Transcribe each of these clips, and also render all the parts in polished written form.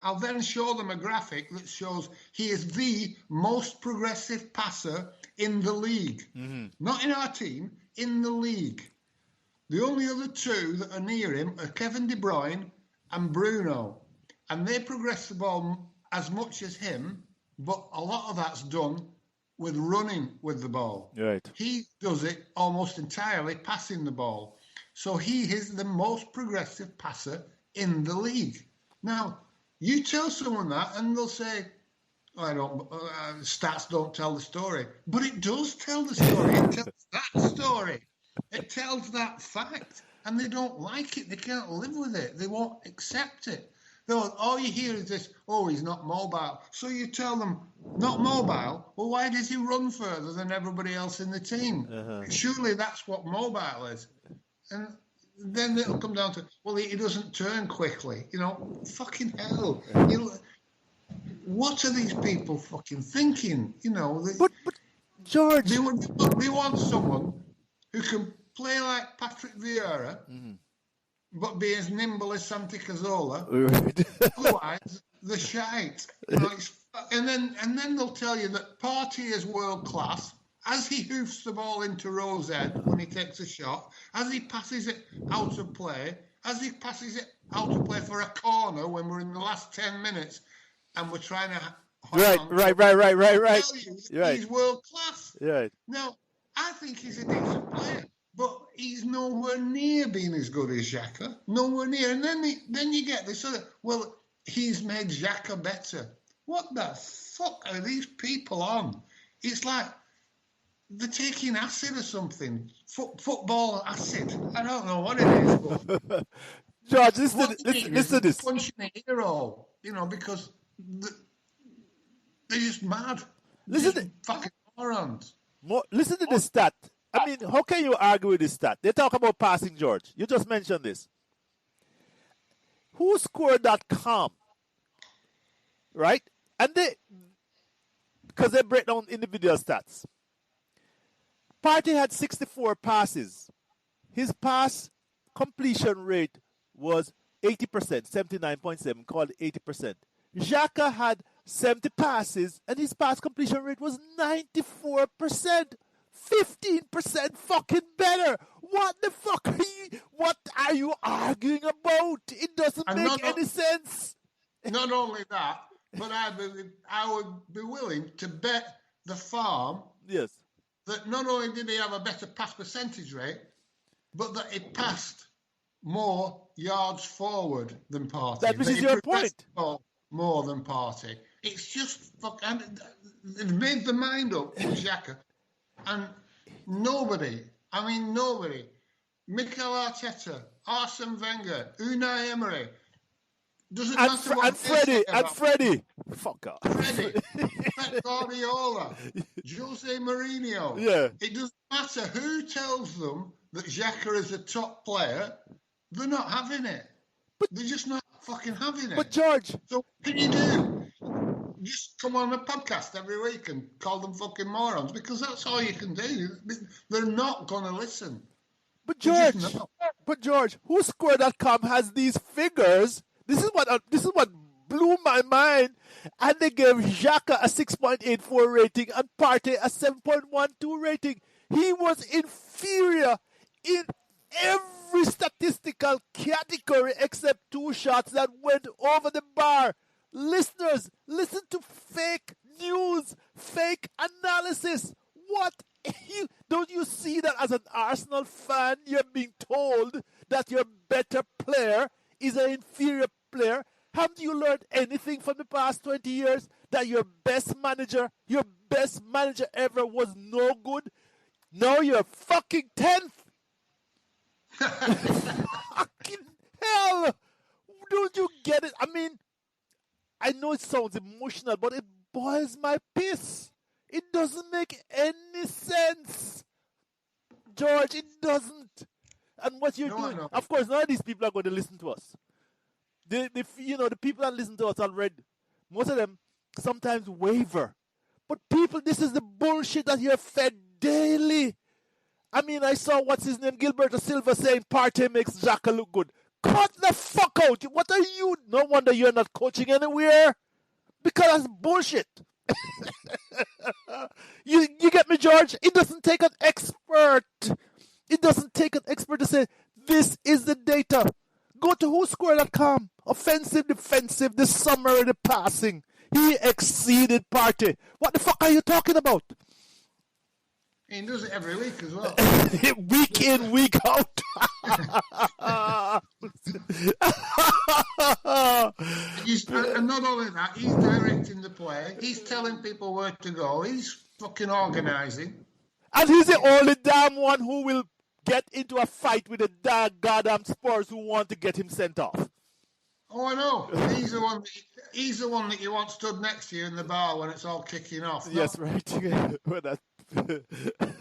I'll then show them a graphic that shows he is the most progressive passer in the league. Not in our team, in the league. The only other two that are near him are Kevin De Bruyne and Bruno. And they progress the ball as much as him, but a lot of that's done with running with the ball. Right. He does it almost entirely passing the ball. So he is the most progressive passer in the league. Now, you tell someone that and they'll say, stats don't tell the story. But it does tell the story. It tells that story. It tells that fact. And they don't like it. They can't live with it. They won't accept it. All you hear is this, he's not mobile. So you tell them, not mobile? Well, why does he run further than everybody else in the team? Surely that's what mobile is. And then it'll come down to, he doesn't turn quickly. Fucking hell. What are these people fucking thinking? But George... They want someone who can play like Patrick Vieira, but be as nimble as Santi Cazorla. Otherwise, the shite. And then they'll tell you that Partey is world class. As he hoofs the ball into Rose Ed when he takes a shot, as he passes it out of play, for a corner when we're in the last 10 minutes and we're trying to... Right. He's world class. Right. Now, I think he's a decent player, but he's nowhere near being as good as Xhaka. Nowhere near. And then you get this he's made Xhaka better. What the fuck are these people on? It's like they're taking acid or something. Football acid. I don't know what it is. But George, listen to this. Punching a hero, because they're just mad. Fucking morons. Listen to this stat. I mean, how can you argue with this stat? They talk about passing, George. You just mentioned this. WhoScored.com, right? And because they break down individual stats. Partey had 64 passes. His pass completion rate was 80%, 79.7, called 80%. Xhaka had 70 passes, and his pass completion rate was 94%. 15% fucking better. What the fuck what are you arguing about? It doesn't make any sense. Not only that, but I would be willing to bet the farm that not only did he have a better pass percentage rate, but that he passed more yards forward than Partey. That is your point. More than Partey. It's just they've made the mind up for Xhaka. And nobody, Mikel Arteta, Arsene Wenger, Unai Emery, doesn't matter what Freddie. Fuck off. Freddie, Pep Guardiola, Jose Mourinho. Yeah. It doesn't matter who tells them that Xhaka is a top player, they're not having it. They're just not fucking having it. But George. So what can you do? Just come on a podcast every week and call them fucking morons, because that's all you can do. They're not going to listen. But George, WhoScored.com has these figures. This is what blew my mind. And they gave Xhaka a 6.84 rating and Partey a 7.12 rating. He was inferior in every statistical category except 2 shots that went over the bar. Listeners, listen to fake news, fake analysis. What? Don't you see that as an Arsenal fan, you're being told that your better player is an inferior player? Haven't you learned anything from the past 20 years? That your best manager ever was no good? Now you're fucking 10th. Fucking hell. Don't you get it? I mean, I know it sounds emotional, but it boils my piss. It doesn't make any sense. George, it doesn't. And what you're doing, of course, none of these people are going to listen to us. The people that listen to us already, most of them sometimes waver. But people, this is the bullshit that you're fed daily. I mean, I saw, what's his name, Gilberto Silva saying Partey makes Xhaka look good. Cut the fuck out. What are you? No wonder you're not coaching anywhere. Because that's bullshit. You get me, George? It doesn't take an expert. It doesn't take an expert to say, this is the data. Go to whoscore.com. Offensive, defensive, the summary, the passing. He exceeded Partey. What the fuck are you talking about? He does it every week as well. Week in, week out. And not only that, he's directing the play. He's telling people where to go. He's fucking organising. And he's the only damn one who will get into a fight with the goddamn Spurs who want to get him sent off. Oh, I know. He's the one that you want stood next to you in the bar when it's all kicking off. Yes, right.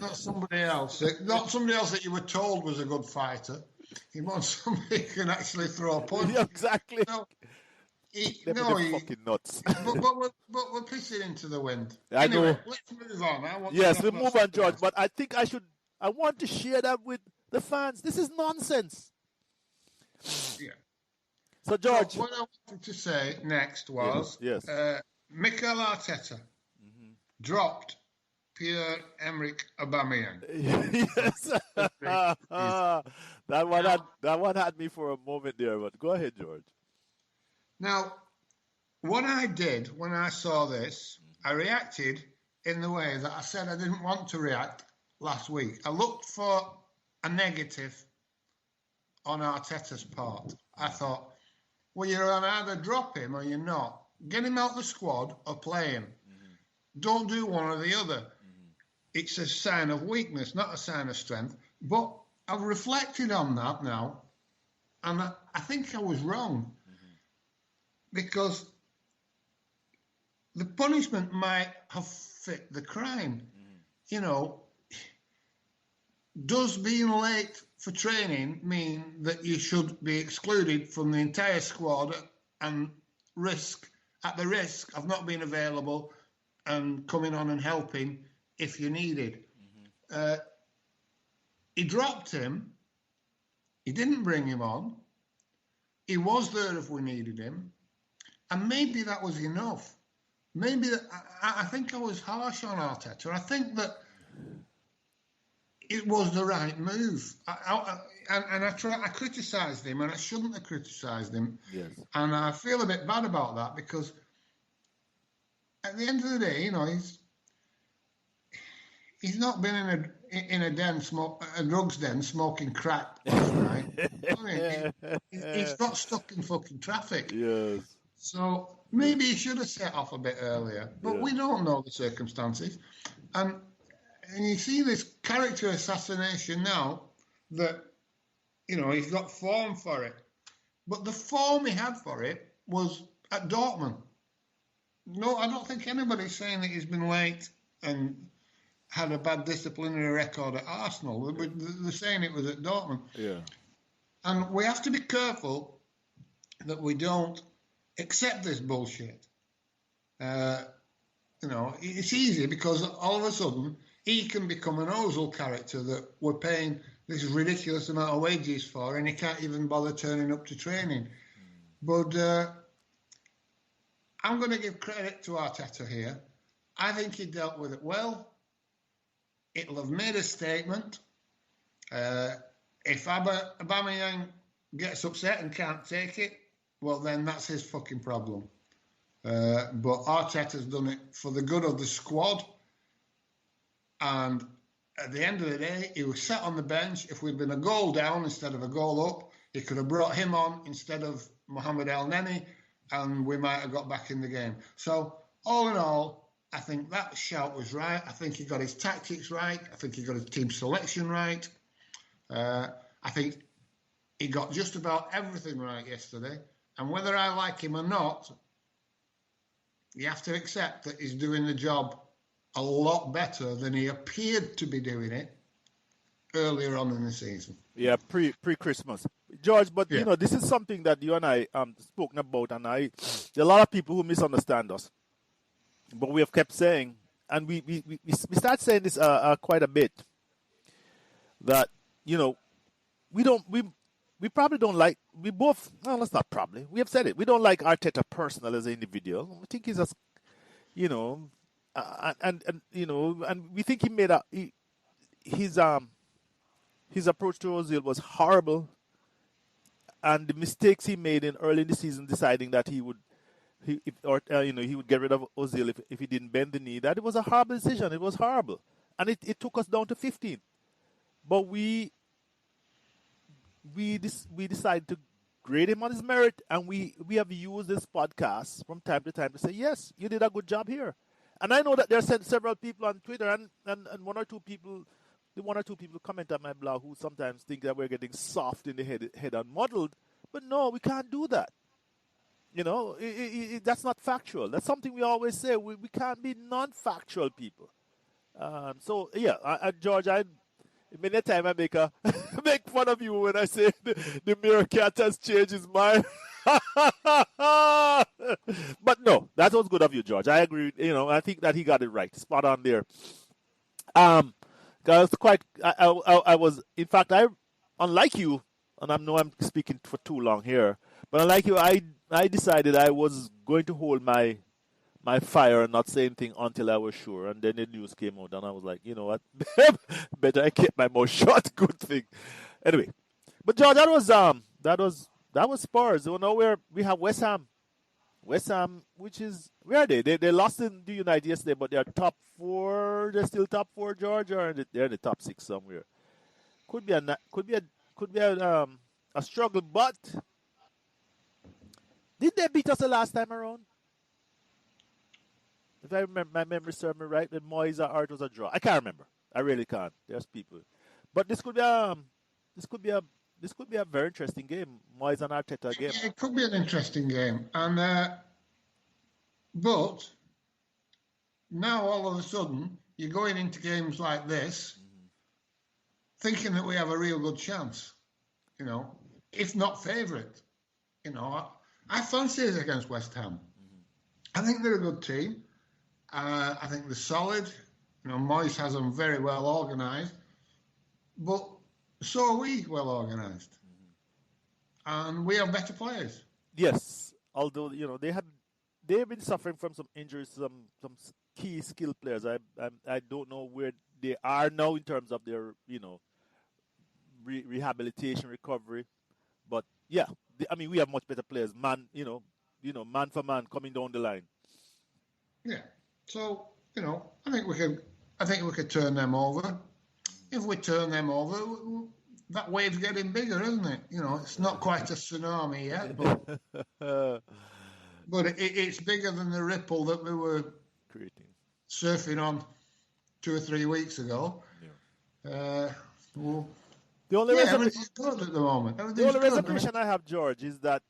Not somebody else. Not somebody else that you were told was a good fighter. He wants somebody who can actually throw a punch. Yeah, exactly. He's fucking nuts. but we're pissing into the wind. I anyway, know. Let's move on. Yes, we move on, George. But I think I want to share that with the fans. This is nonsense. Yeah. So, George. So what I wanted to say next was yes. Mikel Arteta dropped Pierre-Emerick Aubameyang. Yes. that one had me for a moment there, but go ahead, George. Now, what I did when I saw this, I reacted in the way that I said I didn't want to react last week. I looked for a negative on Arteta's part. I thought, well, you're going to either drop him or you're not. Get him out the squad or play him. Don't do one or the other. It's a sign of weakness, not a sign of strength. But I've reflected on that now, and I think I was wrong. Because the punishment might have fit the crime. You know, does being late for training mean that you should be excluded from the entire squad and at the risk of not being available and coming on and helping if you needed? He dropped him. He didn't bring him on. He was there if we needed him. And maybe that was enough. Maybe I think I was harsh on Arteta. I think that it was the right move. I criticised him, and I shouldn't have criticised him. Yes. And I feel a bit bad about that because at the end of the day, you know, he's not been in a drugs den smoking crack last night. I mean, he's not stuck in fucking traffic. Yes. So maybe he should have set off a bit earlier, but we don't know the circumstances. And you see this character assassination now that, you know, he's got form for it. But the form he had for it was at Dortmund. No, I don't think anybody's saying that he's been late and had a bad disciplinary record at Arsenal. They're saying it was at Dortmund. Yeah. And we have to be careful that we don't accept this bullshit. You know, it's easy because all of a sudden he can become an Ozil character that we're paying this ridiculous amount of wages for, and he can't even bother turning up to training. But I'm going to give credit to Arteta here. I think he dealt with it well. It'll have made a statement. If Aubameyang gets upset and can't take it, well, then that's his fucking problem. But Arteta's done it for the good of the squad. And at the end of the day, he was sat on the bench. If we'd been a goal down instead of a goal up, he could have brought him on instead of Mohamed El Neni, and we might have got back in the game. So, all in all, I think that shout was right. I think he got his tactics right. I think he got his team selection right. I think he got just about everything right yesterday. And whether I like him or not, you have to accept that he's doing the job a lot better than he appeared to be doing it earlier on in the season. Yeah, pre-Christmas. George, but you know, this is something that you and I spoken about, and there are a lot of people who misunderstand us. But we have kept saying, and we start saying this quite a bit, that, you know, we probably don't like. We both. No, that's not probably. We have said it. We don't like Arteta personal as an individual. We think he's just, you know, and you know, and we think he made a his approach to Ozil was horrible, and the mistakes he made in early in the season, deciding that he would he would get rid of Ozil if he didn't bend the knee. That it was a horrible decision. It was horrible, and it took us down to 15. But we decided to grade him on his merit, and we have used this podcast from time to time to say, yes, you did a good job here. And I know that there are several people on Twitter and one or two people comment on my blog who sometimes think that we're getting soft in the head and muddled. But no, we can't do that. You know, that's not factual. That's something we always say. We can't be non-factual people. So, yeah, George, many times I make fun of you when I say the Meerkat has changed his mind. But no, that was good of you, George. I agree. You know, I think that he got it right. Spot on there. I was, in fact, unlike you, and I know I'm speaking for too long here, but unlike you, I decided I was going to hold my fire and not say anything until I was sure. And then the news came out, and I was like, you know what? Better I keep my mouth shut. Good thing. Anyway, but George, that was Spurs. You know, we have West Ham. West Ham, which is, where are they? They lost in the United yesterday, but they're top 4. They're still top 4, George, or they're in the top 6 somewhere. Could be a struggle, but did they beat us the last time around? If I remember, my memory serves me right, then Moyes or Art was a draw. I can't remember. I really can't. There's people, but this could be a very interesting game. Moyes and Arteta game. Yeah, it could be an interesting game, and but now all of a sudden you're going into games like this, thinking that we have a real good chance. You know, if not favourite. You know, I fancy it against West Ham. I think they're a good team. I think they're solid. You know, Moyes has them very well organised, but so are we well organised, and we have better players. Yes, although you know they've been suffering from some injuries, some key skill players. I don't know where they are now in terms of their rehabilitation recovery, but yeah, I mean we have much better players, man for man coming down the line. Yeah. So, I think we could turn them over. If we turn them over, that wave's getting bigger, isn't it? You know, it's not quite a tsunami yet, but it's bigger than the ripple that we were creating, surfing on 2 or 3 weeks ago. Yeah. Everything's good at the moment. The only reservation I have, George, is that.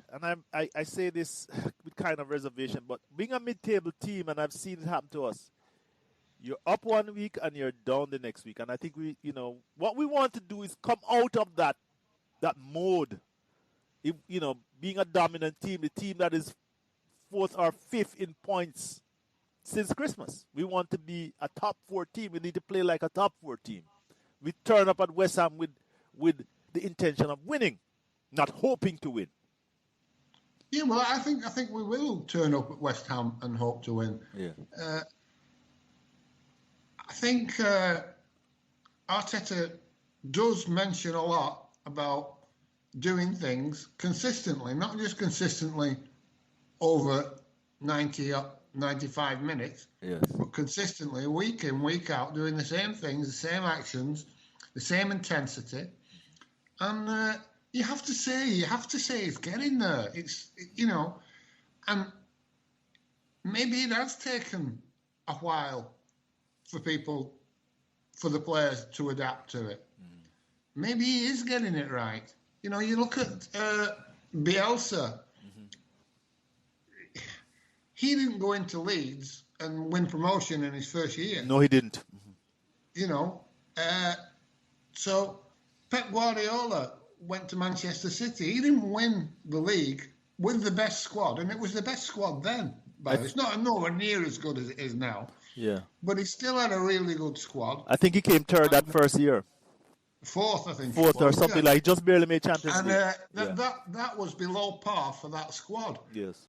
And I say this with kind of reservation, but being a mid-table team, and I've seen it happen to us, you're up 1 week and you're down the next week. And I think what we want to do is come out of that mode. Being a dominant team, the team that is 4th or 5th in points since Christmas. We want to be a top 4 team. We need to play like a top 4 team. We turn up at West Ham with the intention of winning, not hoping to win. Yeah, well, I think we will turn up at West Ham and hope to win. Yeah. I think Arteta does mention a lot about doing things consistently, not just consistently over 90 or 95 minutes, yes, but consistently, week in, week out, doing the same things, the same actions, the same intensity, and. You have to say it's getting there. And maybe it has taken a while for the players to adapt to it. Maybe he is getting it right. You look at Bielsa. He didn't go into Leeds and win promotion in his first year. No, he didn't. So Pep Guardiola went to Manchester City. He didn't win the league with the best squad, and it was the best squad then. But it's not nowhere near as good as it is now. Yeah. But he still had a really good squad. I think he came third that first year. Fourth, I think. Fourth or something like, just barely made Champions and League. that was below par for that squad. Yes.